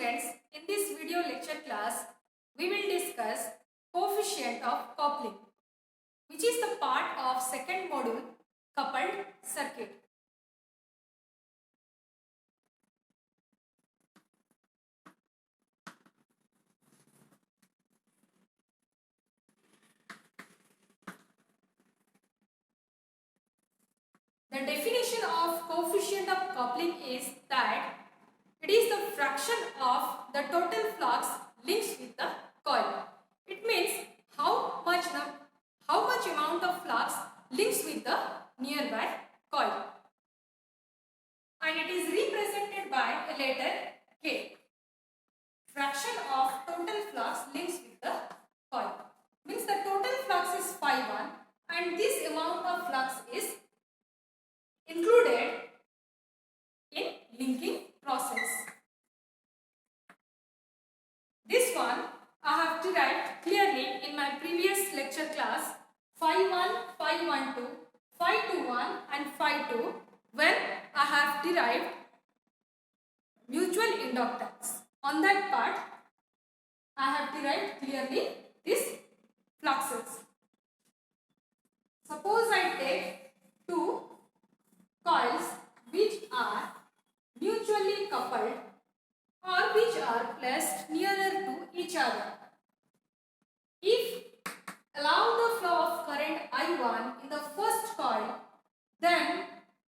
students, in this video lecture class, we will discuss coefficient of coupling, which is the part of second module, coupled circuit. The definition of coefficient of coupling is that it is the fraction of the total flux linked with the coil. It means how much amount of flux links with the nearby coil, and it is represented by a letter K. Fraction of total flux links with the coil means the total flux is phi1 and this amount of flux is included in linking process. This one I have derived clearly in my previous lecture class, phi1, phi12, phi21 and phi2, when I have derived mutual inductance. On that part I have derived clearly these fluxes. Suppose I take two coils which are mutually coupled or which are placed nearer to each other. If allow the flow of current I1 in the first coil, then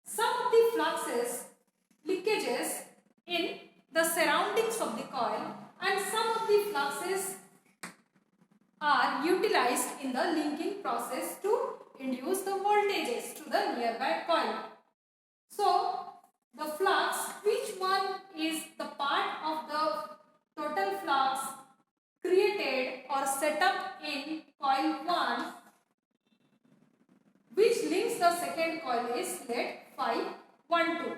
some of the fluxes leakages in the surroundings of the coil and some of the fluxes are utilized in the linking process to induce the voltages to the nearby coil. So, the flux, which one is the part of the total flux created or set up in coil 1, which links the second coil, is let phi12.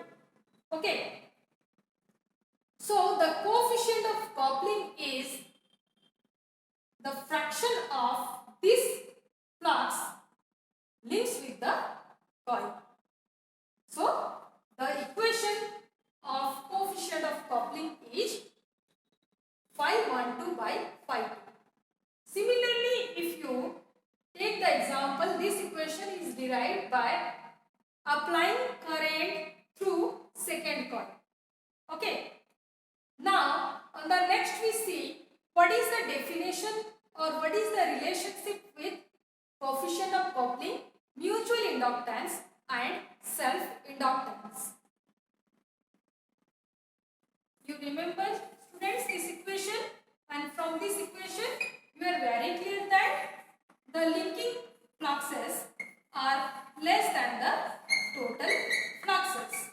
Okay. So, the coefficient of coupling is the fraction of this flux links with the coil. So, the equation of coefficient of coupling is phi12 by phi2. Similarly, if you take the example, this equation is derived by applying current through second coil. Okay. Now, on the next we see what is the definition or what is the relationship with coefficient of coupling, mutual inductance and self-inductance. You remember, students, this equation, and from this equation you are very clear that the linking fluxes are less than the total fluxes.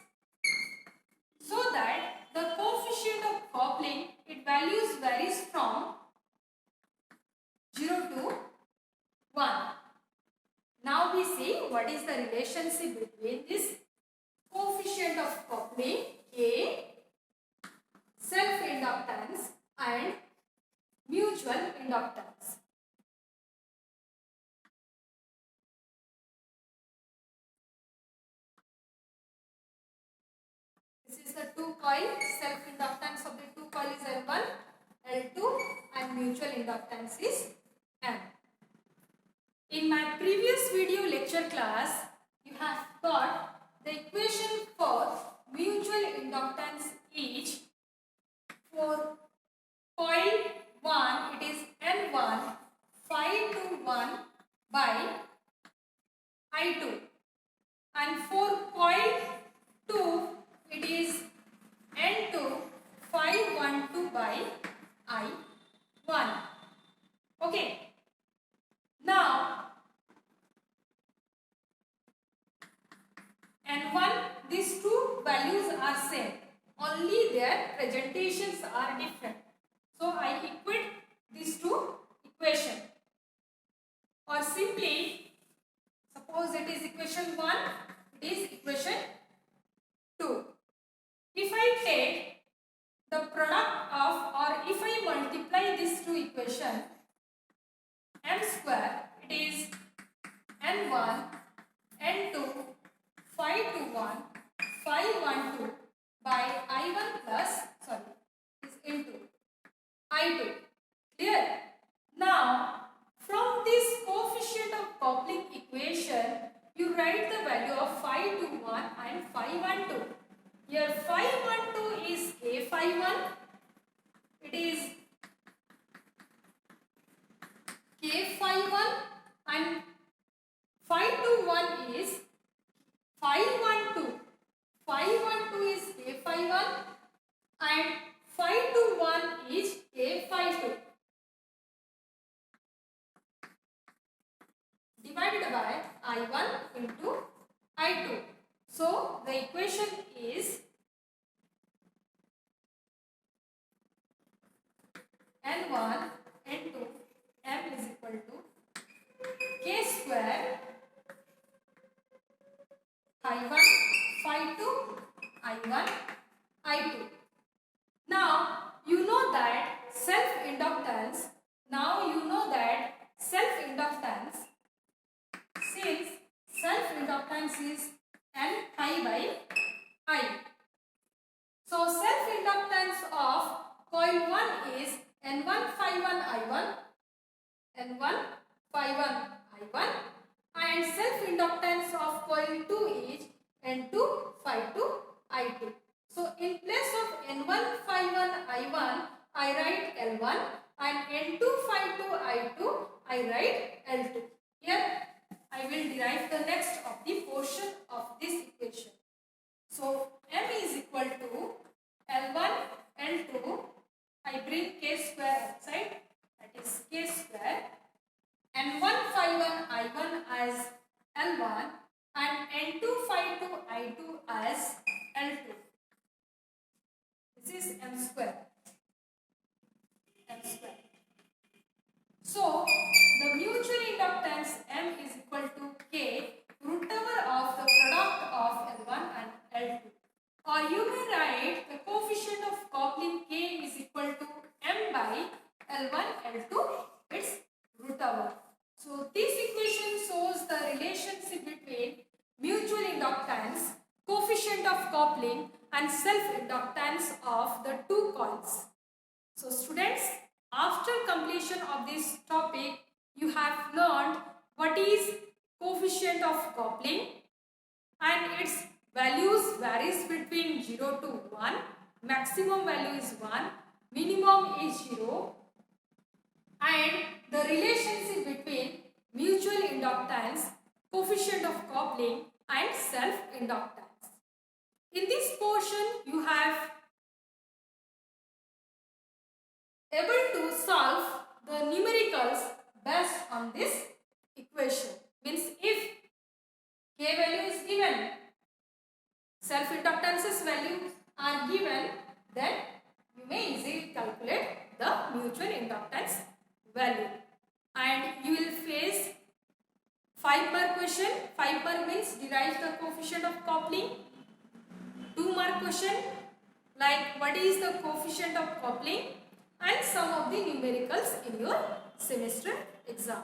So that the coefficient of coupling, its values varies from 0 to 1. Now we see what is the relationship between this coefficient of coupling, A, self-inductance and mutual inductance. This is the two coils, self-inductance of the two coils is L1, L2 and mutual inductance is M. In my previous video lecture class, you have got the equation for mutual inductance is for coil 1 it is N1 phi21 by I2 and for coil 2 it is N2 phi12 by I1. Okay. Now, N1, these two values are same, only their presentations are different. So, I equate these two equations, or simply suppose it is equation 1, it is equation 2. If I take the product of, or if I multiply these two equations, M square, it is N1, N2, phi21, phi12 by I1 plus, is into I2. Clear? Now, from this coefficient of coupling equation, you write the value of phi 21 and phi 12. Here phi 12 is K phi 1. It is K phi 1 and phi 21 is phi 12. Phi 12 is K phi 1 and phi 21 is K phi 2. Divided by I1 into I2. So the equation is N1 N2 M is equal to K square phi 1 phi 2 I1 I2. Now you know that self-inductance. Since self-inductance is N pi by I. So self-inductance of coil 1 is N1 phi 1 I1, N1 phi 1 I1, and self-inductance of coil 2 is N2 phi 2 I2. So in place of N1 phi 1 I1, I write L1, and N2 phi 2 I2, I write L2. Here I will derive the next of the portion of this equation. So M is equal to L1 L2. I bring K square outside, that is K square, N1 phi 1 I1 as L1 and N2 phi 2 I2 as L2. This is M square. So the mutual inductance M is equal to K root over of the product of L1 and L2. Or you may write the coefficient of coupling K is equal to M by L1 L2, its root over. So this equation shows the relationship between mutual inductance, coefficient of coupling and self-inductance of the two coils. So students, after completion of this topic, you have learned what is coefficient of coupling and its values varies between 0 to 1, maximum value is 1, minimum is 0, and the relationship between mutual inductance, coefficient of coupling and self-inductance. In this portion, you have able to solve the numericals based on this equation. Means if K value is given, self-inductance's values are given, then you may easily calculate the mutual inductance value. And you will face 5 mark question. 5 mark means derive the coefficient of coupling. 2 mark question like what is the coefficient of coupling, and some of the numericals in your semester exam.